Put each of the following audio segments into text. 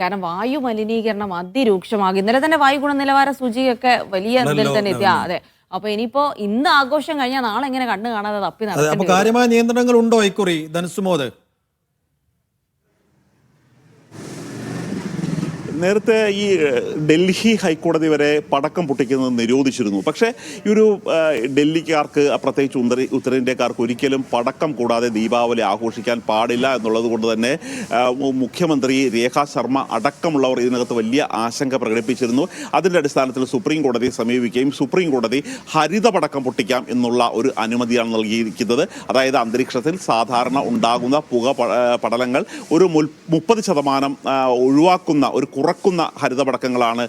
കാരണം വായു മലിനീകരണം അതിരൂക്ഷമാകും. ഇന്നലെ തന്നെ വായു ഗുണനിലവാര സൂചികയൊക്കെ വലിയ ഇതിൽ തന്നെ എത്തിയ അതെ. അപ്പൊ ഇനിയിപ്പോ ഇന്ന് ആഘോഷം കഴിഞ്ഞാൽ നാളെ എങ്ങനെ കണ്ണു കാണാതെ തപ്പി നടക്കും. കാര്യമായ നിയന്ത്രണങ്ങൾ ഉണ്ടോ ഇക്കുറി ധനുസുമോദ്? നേരത്തെ ഈ ഡൽഹി ഹൈക്കോടതി വരെ പടക്കം പൊട്ടിക്കുന്നത് നിരോധിച്ചിരുന്നു. പക്ഷേ ഈ ഒരു ഡൽഹിക്കാർക്ക്, പ്രത്യേകിച്ച് ഉത്തരേന്ത്യക്കാർക്ക് ഒരിക്കലും പടക്കം കൂടാതെ ദീപാവലി ആഘോഷിക്കാൻ പാടില്ല എന്നുള്ളത് കൊണ്ട് തന്നെ മുഖ്യമന്ത്രി രേഖാ ശർമ്മ അടക്കമുള്ളവർ ഇതിനകത്ത് വലിയ ആശങ്ക പ്രകടിപ്പിച്ചിരുന്നു. അതിൻ്റെ അടിസ്ഥാനത്തിൽ സുപ്രീം കോടതിയെ സമീപിക്കുകയും സുപ്രീം കോടതി ഹരിത പടക്കം പൊട്ടിക്കാം എന്നുള്ള ഒരു അനുമതിയാണ് നൽകിയിരിക്കുന്നത്. അതായത് അന്തരീക്ഷത്തിൽ സാധാരണ ഉണ്ടാകുന്ന പുക പടലങ്ങൾ ഒരു 30% ഒഴിവാക്കുന്ന, ഒരു കുറക്കുന്ന ഹരിത പടക്കങ്ങളാണ്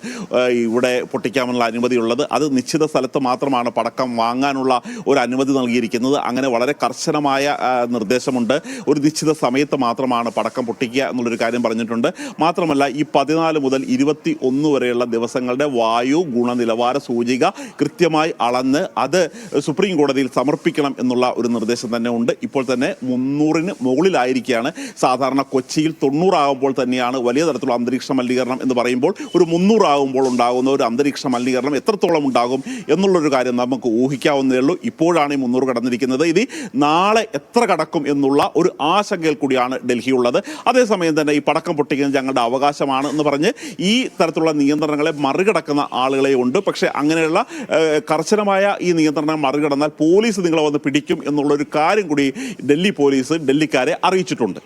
ഇവിടെ പൊട്ടിക്കാമെന്നുള്ള അനുമതിയുള്ളത്. അത് നിശ്ചിത സ്ഥലത്ത് മാത്രമാണ് പടക്കം വാങ്ങാനുള്ള ഒരു അനുമതി നൽകിയിരിക്കുന്നത്. അങ്ങനെ വളരെ കർശനമായ നിർദ്ദേശമുണ്ട്. ഒരു നിശ്ചിത സമയത്ത് മാത്രമാണ് പടക്കം പൊട്ടിക്കുക എന്നുള്ളൊരു കാര്യം പറഞ്ഞിട്ടുണ്ട്. മാത്രമല്ല ഈ 14 മുതൽ 21 വരെയുള്ള ദിവസങ്ങളുടെ വായു ഗുണനിലവാര സൂചിക കൃത്യമായി അളന്ന് അത് സുപ്രീം കോടതിയിൽ സമർപ്പിക്കണം എന്നുള്ള ഒരു നിർദ്ദേശം തന്നെ ഉണ്ട്. ഇപ്പോൾ തന്നെ 300-ന് മുകളിലായിരിക്കുകയാണ്. സാധാരണ കൊച്ചിയിൽ 90 ആകുമ്പോൾ തന്നെയാണ് വലിയ തരത്തിലുള്ള അന്തരീക്ഷ മലിനീകരണം എന്ന് പറയുമ്പോൾ ഒരു 300 ആകുമ്പോൾ ഉണ്ടാകുന്ന ഒരു അന്തരീക്ഷ മലിനീകരണം എത്രത്തോളം ഉണ്ടാകും എന്നുള്ളൊരു കാര്യം നമുക്ക് ഊഹിക്കാവുന്നതേ ഉള്ളൂ. ഇപ്പോഴാണ് ഈ 300 കടന്നിരിക്കുന്നത്. ഇത് നാളെ എത്ര കടക്കും എന്നുള്ള ഒരു ആശങ്കയിൽ കൂടിയാണ് ഡൽഹി ഉള്ളത്. അതേസമയം തന്നെ ഈ പടക്കം പൊട്ടിക്കുന്നത് ഞങ്ങളുടെ അവകാശമാണ് എന്ന് പറഞ്ഞ് ഈ തരത്തിലുള്ള നിയന്ത്രണങ്ങളെ മറികടക്കുന്ന ആളുകളെ ഉണ്ട്. പക്ഷേ അങ്ങനെയുള്ള കർശനമായ ഈ നിയന്ത്രണം മറികടന്നാൽ പോലീസ് നിങ്ങളെ വന്ന് പിടിക്കും എന്നുള്ളൊരു കാര്യം കൂടി ഡൽഹി പോലീസ് ഡൽഹിക്കാരെ അറിയിച്ചിട്ടുണ്ട്.